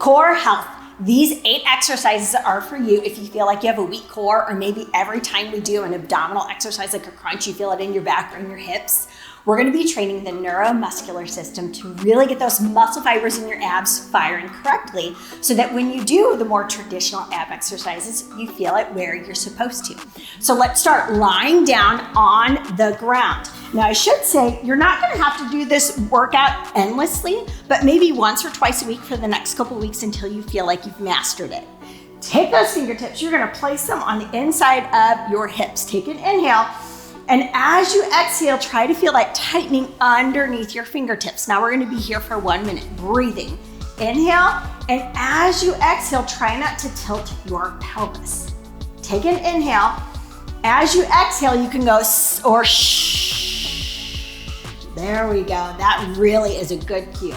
Core health. These 8 exercises are for you if you feel like you have a weak core, or maybe every time we do an abdominal exercise like a crunch, you feel it in your back or in your hips. We're gonna be training the neuromuscular system to really get those muscle fibers in your abs firing correctly so that when you do the more traditional ab exercises, you feel it where you're supposed to. So let's start lying down on the ground. Now I should say, you're not gonna have to do this workout endlessly, but maybe once or twice a week for the next couple weeks until you feel like you've mastered it. Take those fingertips, you're gonna place them on the inside of your hips. Take an inhale. And as you exhale, try to feel that tightening underneath your fingertips. Now we're gonna be here for 1 minute, breathing. Inhale, and as you exhale, try not to tilt your pelvis. Take an inhale. As you exhale, you can go or shh. There we go. That really is a good cue.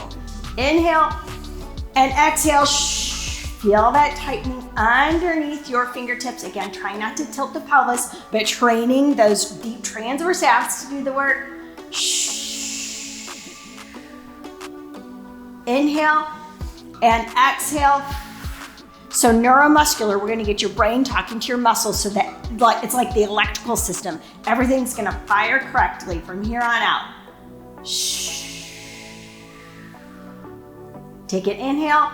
Inhale and exhale, shh. Feel that tightening underneath your fingertips. Again, try not to tilt the pelvis, but training those deep transverse abs to do the work. Shh. Inhale and exhale. So neuromuscular, we're gonna get your brain talking to your muscles so that it's like the electrical system. Everything's gonna fire correctly from here on out. Shh. Take an inhale.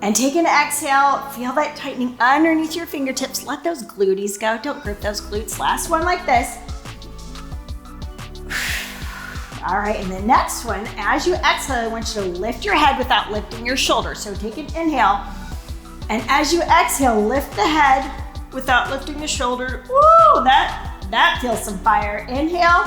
And take an exhale, feel that tightening underneath your fingertips. Let those glutees go, don't grip those glutes. Last one like this. All right, and the next one, as you exhale, I want you to lift your head without lifting your shoulders. So take an inhale, and as you exhale, lift the head without lifting the shoulder. Woo, that feels some fire. Inhale,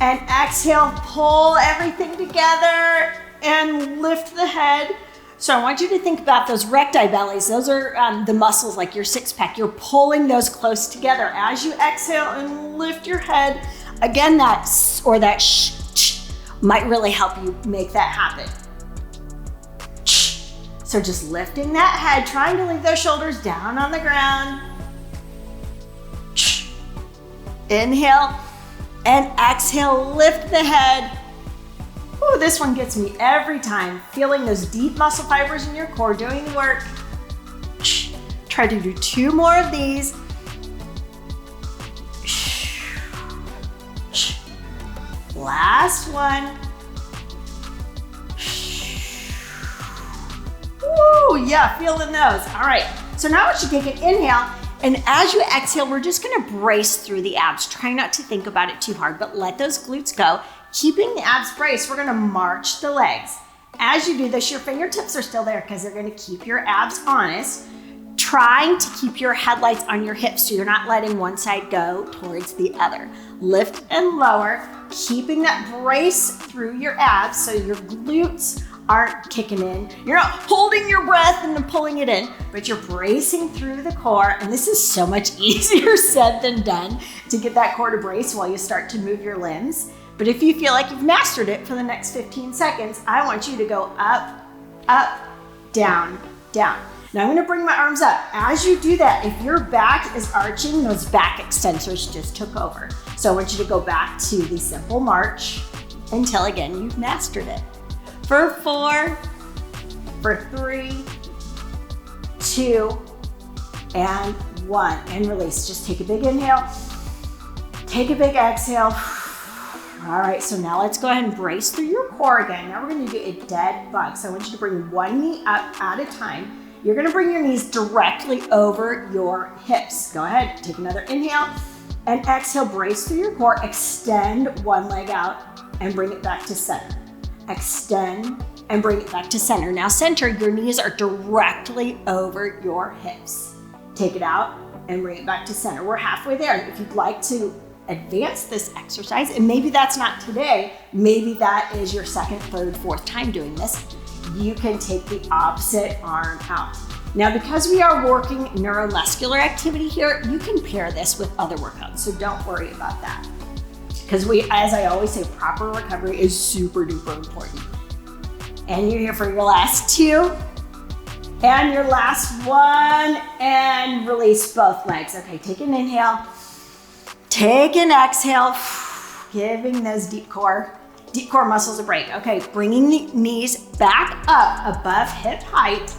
and exhale, pull everything together and lift the head. So I want you to think about those recti bellies. Those are the muscles like your six pack. You're pulling those close together. As you exhale and lift your head, again, that shh might really help you make that happen. So just lifting that head, trying to leave those shoulders down on the ground. Inhale and exhale, lift the head. Ooh, this one gets me every time. Feeling those deep muscle fibers in your core, doing the work. Try to do 2 more of these. Last one. Ooh, yeah, feeling those. All right, so now I want you to take an inhale, and as you exhale, we're just gonna brace through the abs. Try not to think about it too hard, but let those glutes go. Keeping the abs braced, we're gonna march the legs. As you do this, your fingertips are still there because they're gonna keep your abs honest. Trying to keep your headlights on your hips so you're not letting one side go towards the other. Lift and lower, keeping that brace through your abs so your glutes aren't kicking in. You're not holding your breath and then pulling it in, but you're bracing through the core. And this is so much easier said than done to get that core to brace while you start to move your limbs. But if you feel like you've mastered it for the next 15 seconds, I want you to go up, up, down, down. Now I'm gonna bring my arms up. As you do that, if your back is arching, those back extensors just took over. So I want you to go back to the simple march until again, you've mastered it. For 4, for 3, 2, and 1, and release. Just take a big inhale, take a big exhale. All right, so now let's go ahead and brace through your core again. Now we're gonna do a dead bug. So I want you to bring one knee up at a time. You're gonna bring your knees directly over your hips. Go ahead, take another inhale and exhale, brace through your core. Extend one leg out and bring it back to center. Extend and bring it back to center. Now center, your knees are directly over your hips. Take it out and bring it back to center. We're halfway there. If you'd like to advance this exercise, and maybe that's not today, maybe that is your second, third, fourth time doing this, you can take the opposite arm out. Now, because we are working neuromuscular activity here, you can pair this with other workouts, so don't worry about that. Because as I always say, proper recovery is super duper important. And you're here for your last 2, and your last 1, and release both legs. Okay, take an inhale. Take an exhale, giving those deep core. deep core muscles a break. Okay, bringing the knees back up above hip height.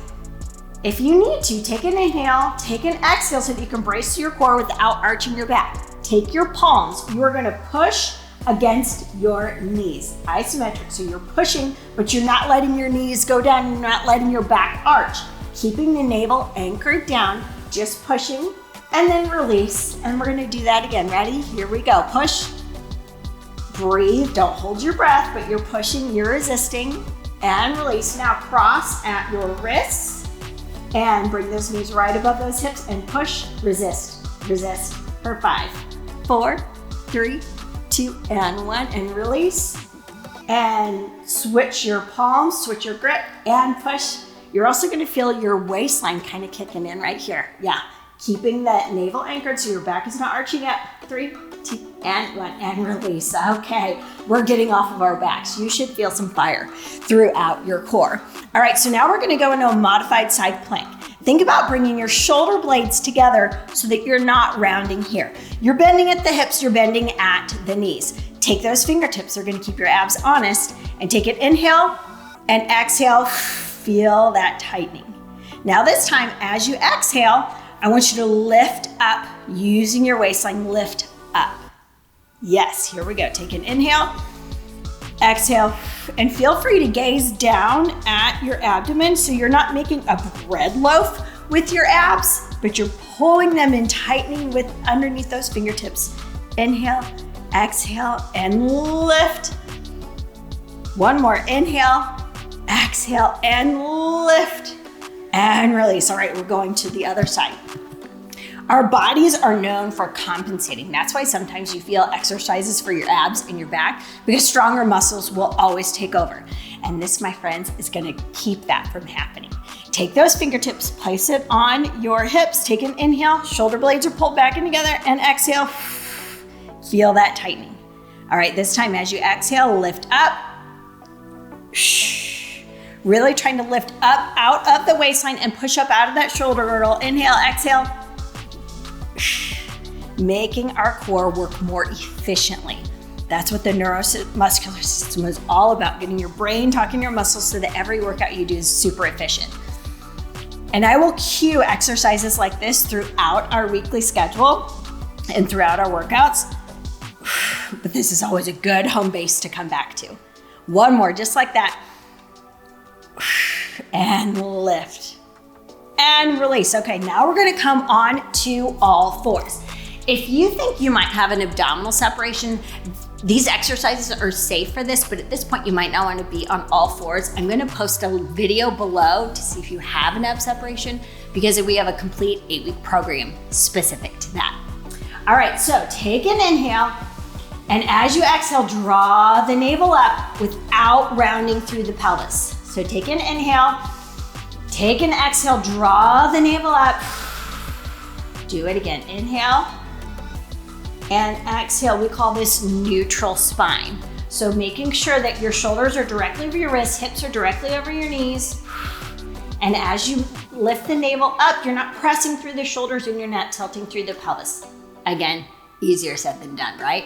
If you need to, take an inhale, take an exhale so that you can brace your core without arching your back. Take your palms. You are gonna push against your knees. Isometric, so you're pushing, but you're not letting your knees go down, you're not letting your back arch. Keeping the navel anchored down, just pushing, and then release. And we're gonna do that again. Ready? Here we go. Push, breathe, don't hold your breath, but you're pushing, you're resisting, and release. Now cross at your wrists, and bring those knees right above those hips, and push, resist, resist for 5, 4, 3, 2, and 1, and release. And switch your palms, switch your grip, and push. You're also gonna feel your waistline kind of kicking in right here. Yeah, keeping that navel anchored so your back is not arching up. 3, 2, and 1, and release. Okay, we're getting off of our backs. You should feel some fire throughout your core. All right, so now we're gonna go into a modified side plank. Think about bringing your shoulder blades together so that you're not rounding here. You're bending at the hips, you're bending at the knees. Take those fingertips, they're gonna keep your abs honest, and take an inhale and exhale, feel that tightening. Now this time, as you exhale, I want you to lift up using your waistline, lift up. Yes, here we go. Take an inhale, exhale, and feel free to gaze down at your abdomen so you're not making a bread loaf with your abs, but you're pulling them and tightening with underneath those fingertips. Inhale, exhale, and lift. One more, inhale, exhale, and lift, and release. All right, we're going to the other side. Our bodies are known for compensating. That's why sometimes you feel exercises for your abs and your back, because stronger muscles will always take over. And this, my friends, is gonna keep that from happening. Take those fingertips, place it on your hips, take an inhale, shoulder blades are pulled back in together, and exhale, feel that tightening. All right, this time as you exhale, lift up. Really trying to lift up out of the waistline and push up out of that shoulder girdle. Inhale, exhale. Making our core work more efficiently. That's what the neuromuscular system is all about, getting your brain talking to your muscles so that every workout you do is super efficient. And I will cue exercises like this throughout our weekly schedule and throughout our workouts. But this is always a good home base to come back to. One more, just like that. And lift. And release. Okay, now we're gonna come on to all fours. If you think you might have an abdominal separation, these exercises are safe for this, but at this point you might not want to be on all fours. I'm gonna post a video below to see if you have an ab separation, because we have a complete 8-week program specific to that. All right, so take an inhale, and as you exhale, draw the navel up without rounding through the pelvis. So take an inhale, take an exhale, draw the navel up. Do it again, inhale and exhale. We call this neutral spine. So making sure that your shoulders are directly over your wrists, hips are directly over your knees. And as you lift the navel up, you're not pressing through the shoulders and you're not tilting through the pelvis. Again, easier said than done, right?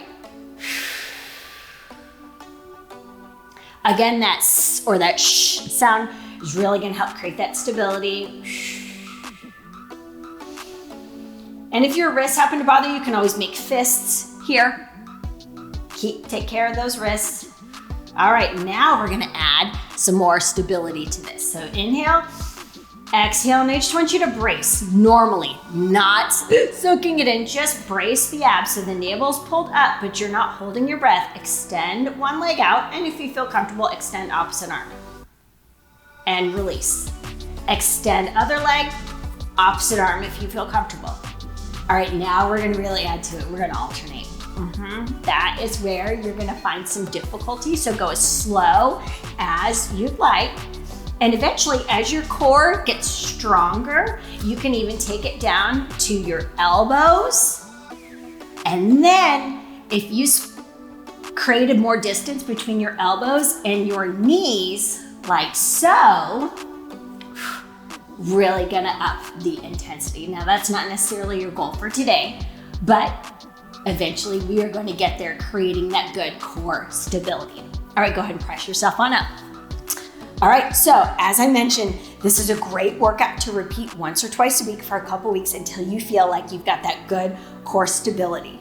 Again, that s or that sh sound is really gonna help create that stability. And if your wrists happen to bother you, you can always make fists here. Take care of those wrists. All right, now we're gonna add some more stability to this. So inhale, exhale, and I just want you to brace normally, not soaking it in, just brace the abs so the navel's pulled up, but you're not holding your breath. Extend one leg out, and if you feel comfortable, extend opposite arm. And release. Extend other leg, opposite arm if you feel comfortable. All right, now we're gonna really add to it. We're gonna alternate. That is where you're gonna find some difficulty, so go as slow as you'd like. And eventually, as your core gets stronger, you can even take it down to your elbows. And then if you created more distance between your elbows and your knees, like so, really gonna up the intensity. Now that's not necessarily your goal for today, but eventually we are going to get there, creating that good core stability. All right, go ahead and press yourself on up. All right, so as I mentioned, this is a great workout to repeat once or twice a week for a couple weeks until you feel like you've got that good core stability.